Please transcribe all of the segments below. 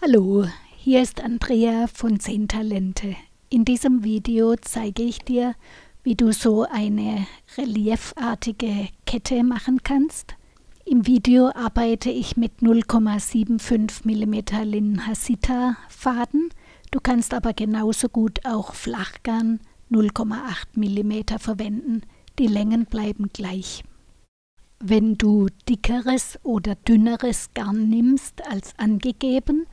Hallo, hier ist Andrea von 10 Talente. In diesem Video zeige ich dir, wie du so eine reliefartige Kette machen kannst. Im Video arbeite ich mit 0,75 mm Linnenhasita Faden. Du kannst aber genauso gut auch Flachgarn 0,8 mm verwenden. Die Längen bleiben gleich. Wenn du dickeres oder dünneres Garn nimmst als angegeben,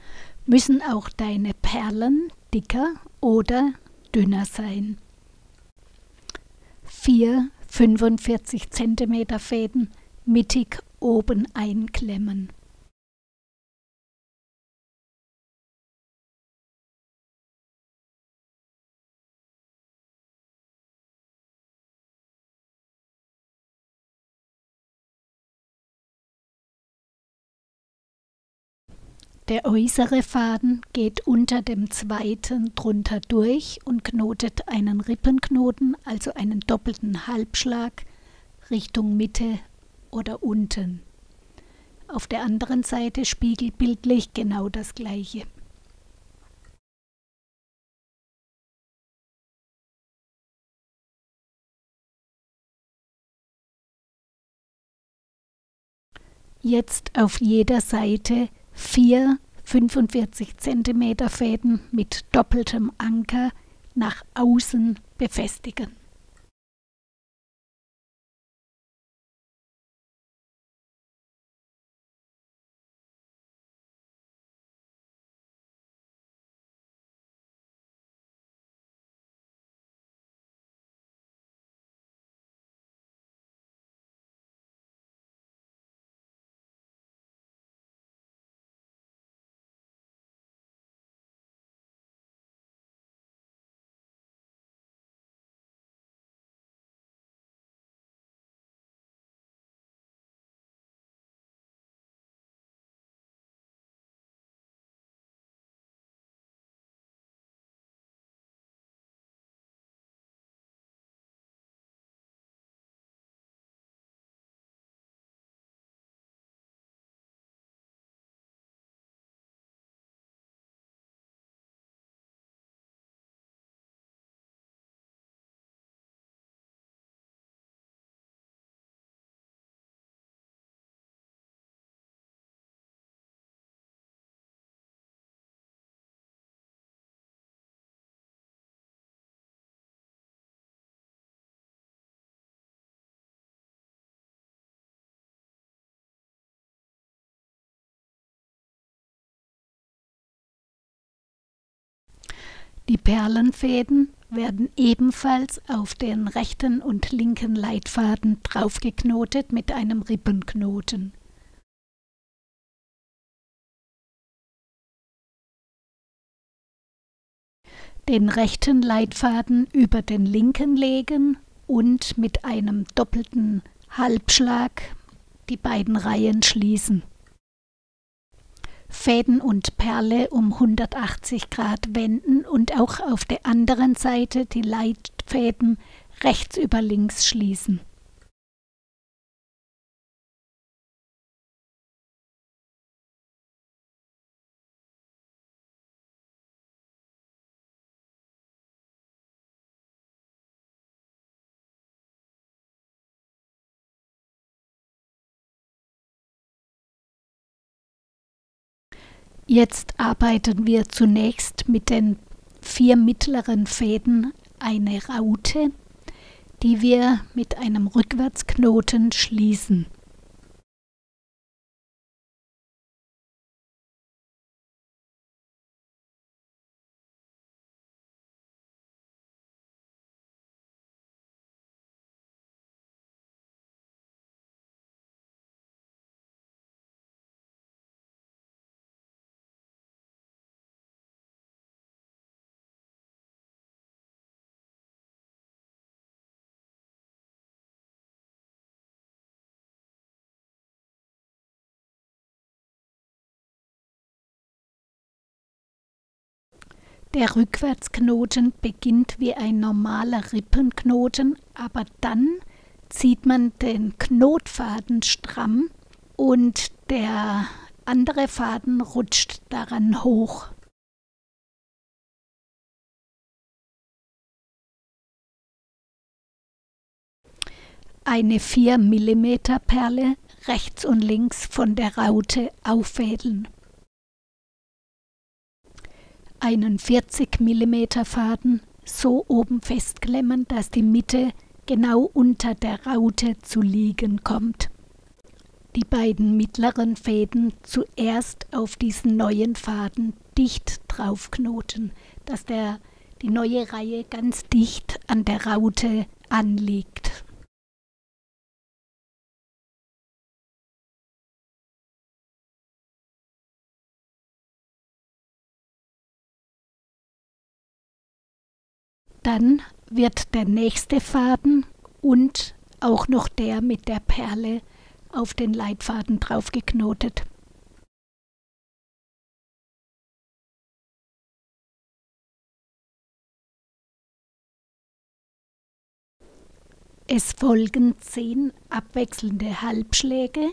müssen auch deine Perlen dicker oder dünner sein. 4 45 cm Fäden mittig oben einklemmen. Der äußere Faden geht unter dem zweiten drunter durch und knotet einen Rippenknoten, also einen doppelten Halbschlag, Richtung Mitte oder unten. Auf der anderen Seite spiegelbildlich genau das gleiche. Jetzt auf jeder Seite 4 45 cm Fäden mit doppeltem Anker nach außen befestigen. Die Perlenfäden werden ebenfalls auf den rechten und linken Leitfaden draufgeknotet mit einem Rippenknoten. Den rechten Leitfaden über den linken legen und mit einem doppelten Halbschlag die beiden Reihen schließen. Fäden und Perle um 180 Grad wenden und auch auf der anderen Seite die Leitfäden rechts über links schließen. Jetzt arbeiten wir zunächst mit den 4 mittleren Fäden eine Raute, die wir mit einem Rückwärtsknoten schließen. Der Rückwärtsknoten beginnt wie ein normaler Rippenknoten, aber dann zieht man den Knotfaden stramm und der andere Faden rutscht daran hoch. Eine 4 mm Perle rechts und links von der Raute auffädeln. Einen 40 mm Faden so oben festklemmen, dass die Mitte genau unter der Raute zu liegen kommt. Die beiden mittleren Fäden zuerst auf diesen neuen Faden dicht draufknoten, dass die neue Reihe ganz dicht an der Raute anliegt. Dann wird der nächste Faden und auch noch der mit der Perle auf den Leitfaden draufgeknotet. Es folgen 10 abwechselnde Halbschläge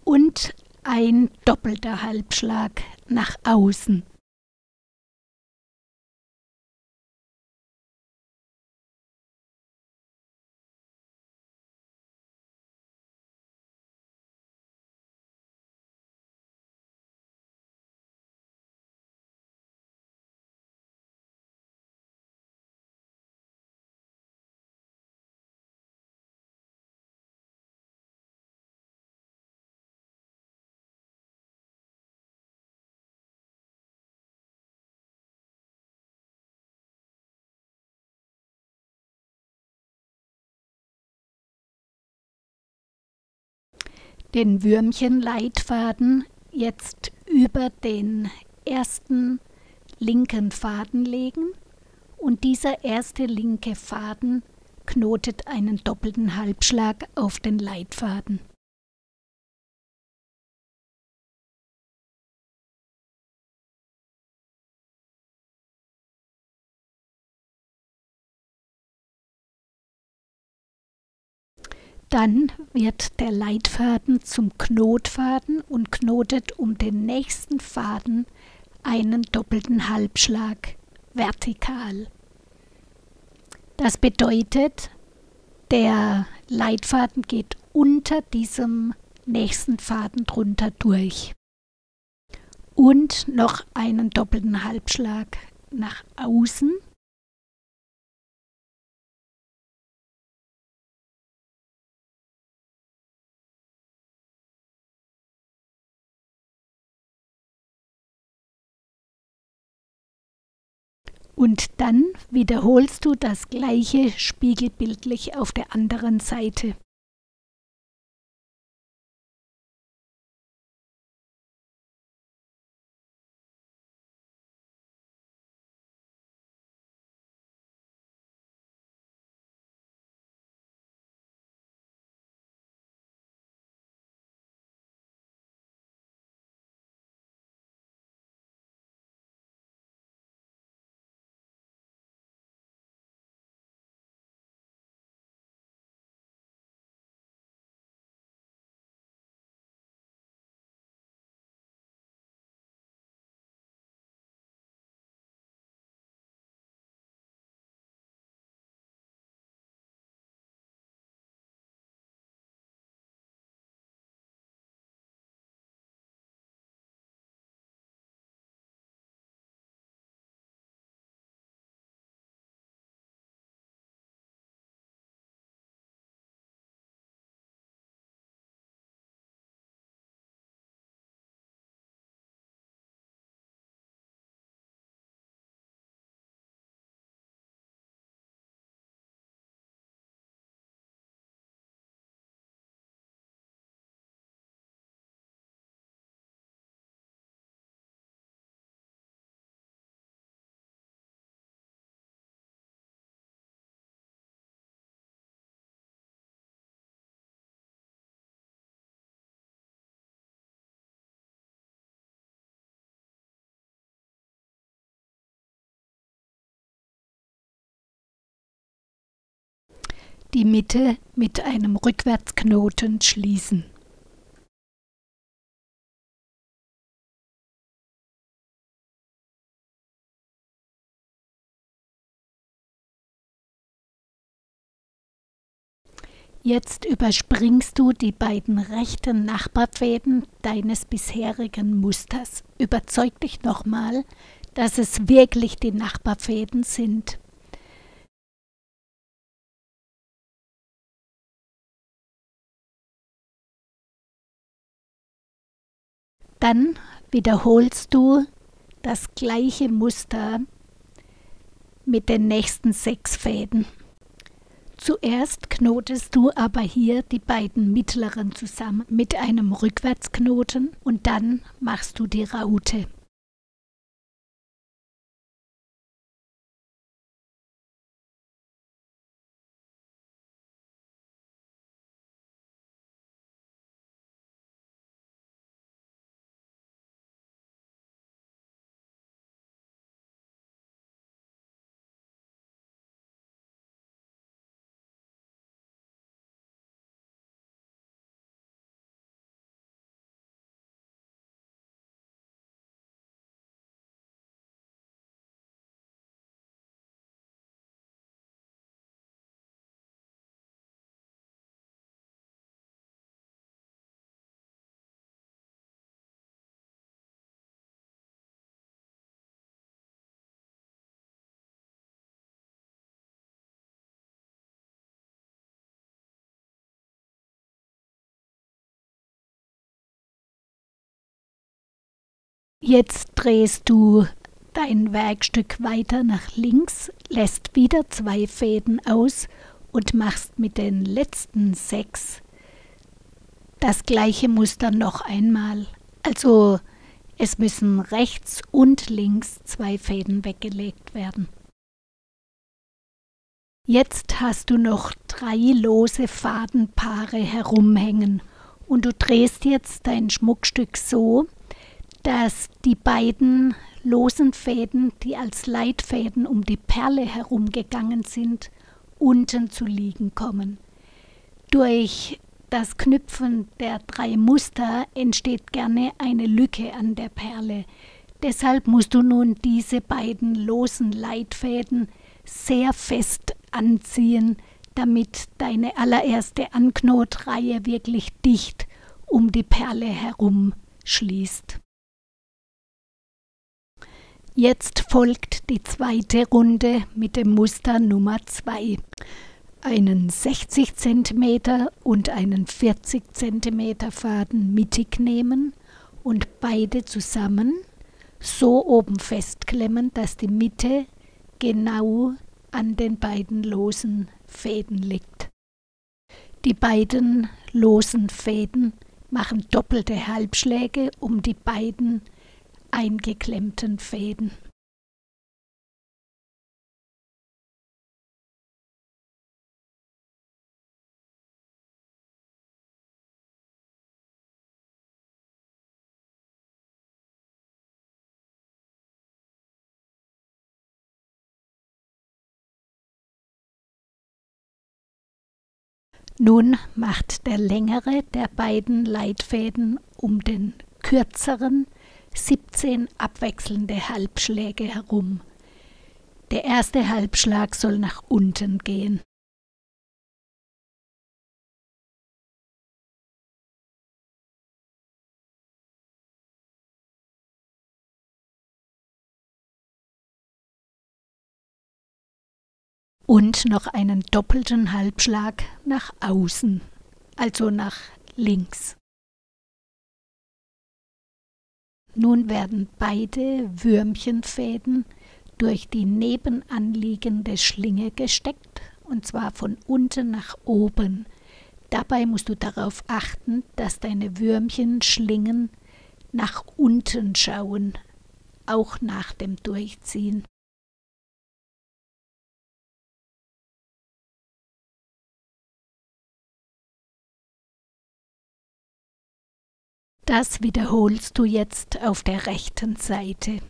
und ein doppelter Halbschlag nach außen. Den Würmchenleitfaden jetzt über den ersten linken Faden legen und dieser erste linke Faden knotet einen doppelten Halbschlag auf den Leitfaden. Dann wird der Leitfaden zum Knotfaden und knotet um den nächsten Faden einen doppelten Halbschlag vertikal. Das bedeutet, der Leitfaden geht unter diesem nächsten Faden drunter durch. Und noch einen doppelten Halbschlag nach außen. Und dann wiederholst du das gleiche spiegelbildlich auf der anderen Seite. Die Mitte mit einem Rückwärtsknoten schließen. Jetzt überspringst du die beiden rechten Nachbarfäden deines bisherigen Musters. Überzeug dich nochmal, dass es wirklich die Nachbarfäden sind. Dann wiederholst du das gleiche Muster mit den nächsten 6 Fäden. Zuerst knotest du aber hier die beiden mittleren zusammen mit einem Rückwärtsknoten und dann machst du die Raute. Jetzt drehst du dein Werkstück weiter nach links, lässt wieder 2 Fäden aus und machst mit den letzten 6 das gleiche Muster noch einmal. Also es müssen rechts und links 2 Fäden weggelegt werden. Jetzt hast du noch 3 lose Fadenpaare herumhängen und du drehst jetzt dein Schmuckstück so, dass die beiden losen Fäden, die als Leitfäden um die Perle herumgegangen sind, unten zu liegen kommen. Durch das Knüpfen der 3 Muster entsteht gerne eine Lücke an der Perle. Deshalb musst du nun diese beiden losen Leitfäden sehr fest anziehen, damit deine allererste Anknotreihe wirklich dicht um die Perle herum schließt. Jetzt folgt die zweite Runde mit dem Muster Nummer 2. Einen 60 cm und einen 40 cm Faden mittig nehmen und beide zusammen so oben festklemmen, dass die Mitte genau an den beiden losen Fäden liegt. Die beiden losen Fäden machen doppelte Halbschläge um die beiden eingeklemmten Fäden. Nun macht der längere der beiden Leitfäden um den kürzeren 17 abwechselnde Halbschläge herum. Der erste Halbschlag soll nach unten gehen. Und noch einen doppelten Halbschlag nach außen, also nach links. Nun werden beide Würmchenfäden durch die nebenanliegende Schlinge gesteckt, und zwar von unten nach oben. Dabei musst du darauf achten, dass deine Würmchenschlingen nach unten schauen, auch nach dem Durchziehen. Das wiederholst du jetzt auf der rechten Seite.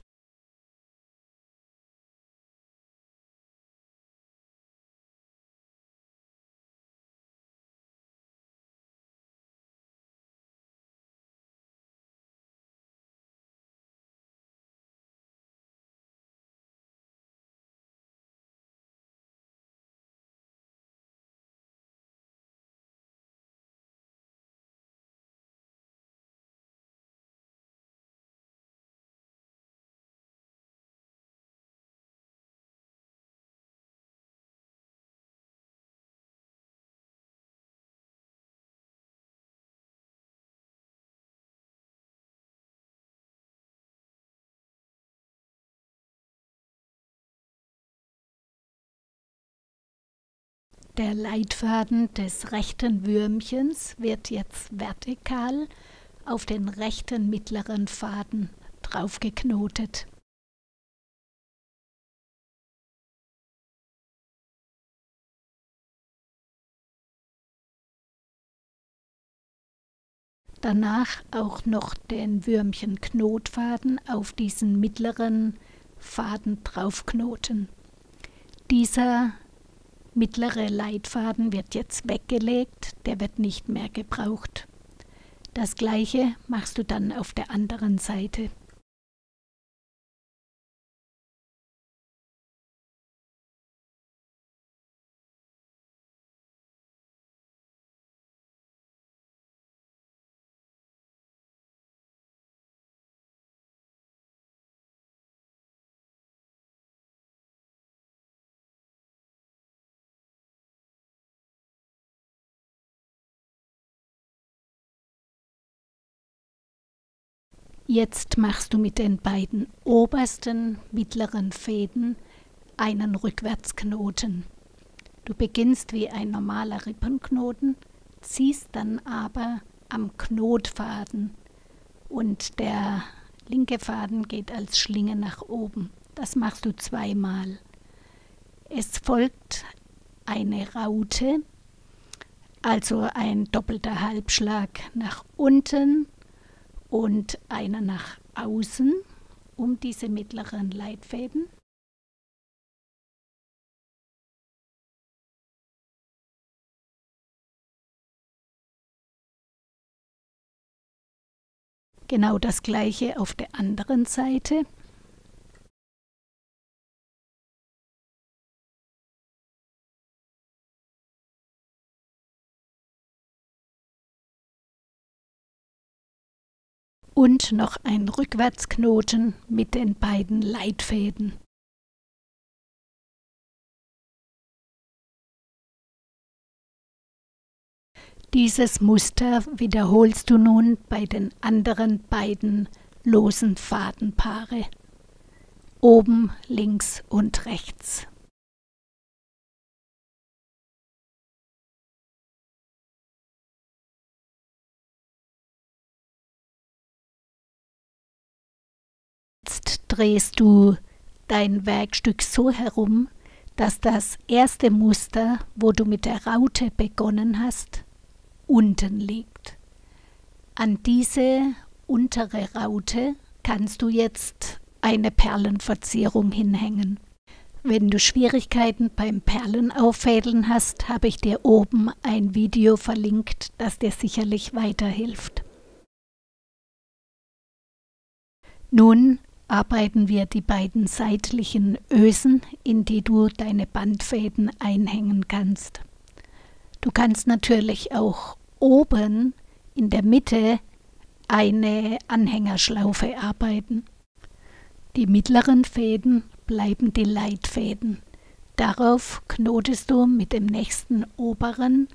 Der Leitfaden des rechten Würmchens wird jetzt vertikal auf den rechten mittleren Faden draufgeknotet. Danach auch noch den Würmchen-Knotfaden auf diesen mittleren Faden draufknoten. Dieser mittlere Leitfaden wird jetzt weggelegt, der wird nicht mehr gebraucht. Das gleiche machst du dann auf der anderen Seite. Jetzt machst du mit den beiden obersten mittleren Fäden einen Rückwärtsknoten. Du beginnst wie ein normaler Rippenknoten, ziehst dann aber am Knotfaden und der linke Faden geht als Schlinge nach oben. Das machst du zweimal. Es folgt eine Raute, also ein doppelter Halbschlag nach unten und einer nach außen um diese mittleren Leitfäden. Genau das gleiche auf der anderen Seite. Und noch ein Rückwärtsknoten mit den beiden Leitfäden. Dieses Muster wiederholst du nun bei den anderen beiden losen Fadenpaare, oben, links und rechts. Jetzt drehst du dein Werkstück so herum, dass das erste Muster, wo du mit der Raute begonnen hast, unten liegt. An diese untere Raute kannst du jetzt eine Perlenverzierung hinhängen. Wenn du Schwierigkeiten beim Perlenaufädeln hast, habe ich dir oben ein Video verlinkt, das dir sicherlich weiterhilft. Nun arbeiten wir die beiden seitlichen Ösen, in die du deine Bandfäden einhängen kannst. Du kannst natürlich auch oben in der Mitte eine Anhängerschlaufe arbeiten. Die mittleren Fäden bleiben die Leitfäden. Darauf knotest du mit dem nächsten oberen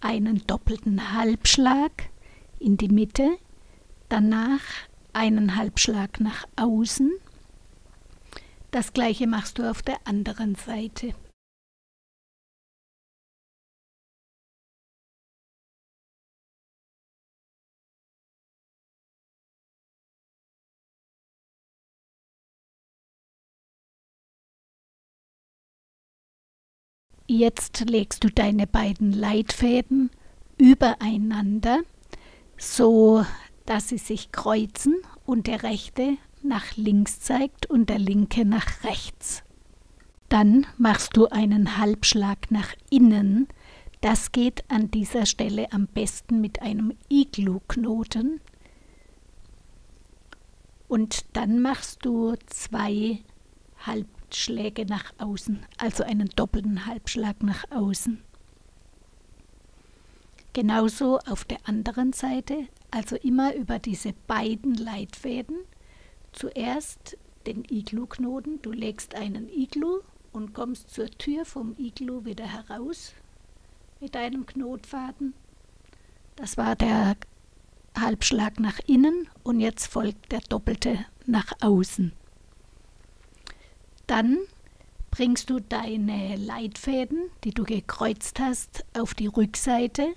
einen doppelten Halbschlag in die Mitte, danach einen Halbschlag nach außen. Das gleiche machst du auf der anderen Seite. Jetzt legst du deine beiden Leitfäden übereinander, so dass sie sich kreuzen und der rechte nach links zeigt und der linke nach rechts. Dann machst du einen Halbschlag nach innen. Das geht an dieser Stelle am besten mit einem Iglu-Knoten. Und dann machst du zwei Halbschläge nach außen, also einen doppelten Halbschlag nach außen. Genauso auf der anderen Seite, also immer über diese beiden Leitfäden. Zuerst den Iglu-Knoten, du legst einen Iglu und kommst zur Tür vom Iglu wieder heraus mit deinem Knotfaden. Das war der Halbschlag nach innen und jetzt folgt der doppelte nach außen. Dann bringst du deine Leitfäden, die du gekreuzt hast, auf die Rückseite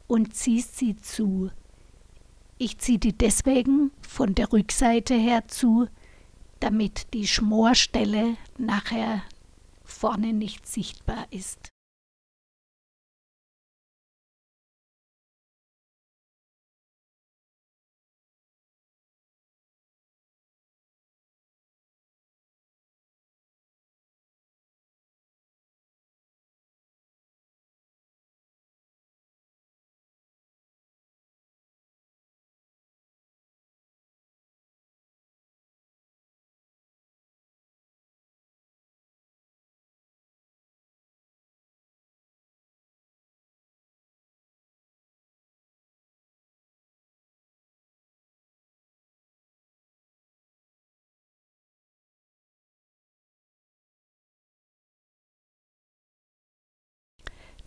und ziehst sie zu. Ich ziehe die deswegen von der Rückseite her zu, damit die Schmorstelle nachher vorne nicht sichtbar ist.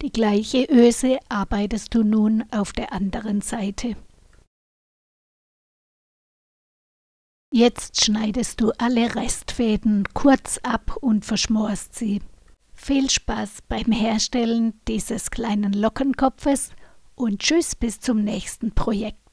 Die gleiche Öse arbeitest du nun auf der anderen Seite. Jetzt schneidest du alle Restfäden kurz ab und verschmorst sie. Viel Spaß beim Herstellen dieses kleinen Lockenkopfes und tschüss bis zum nächsten Projekt.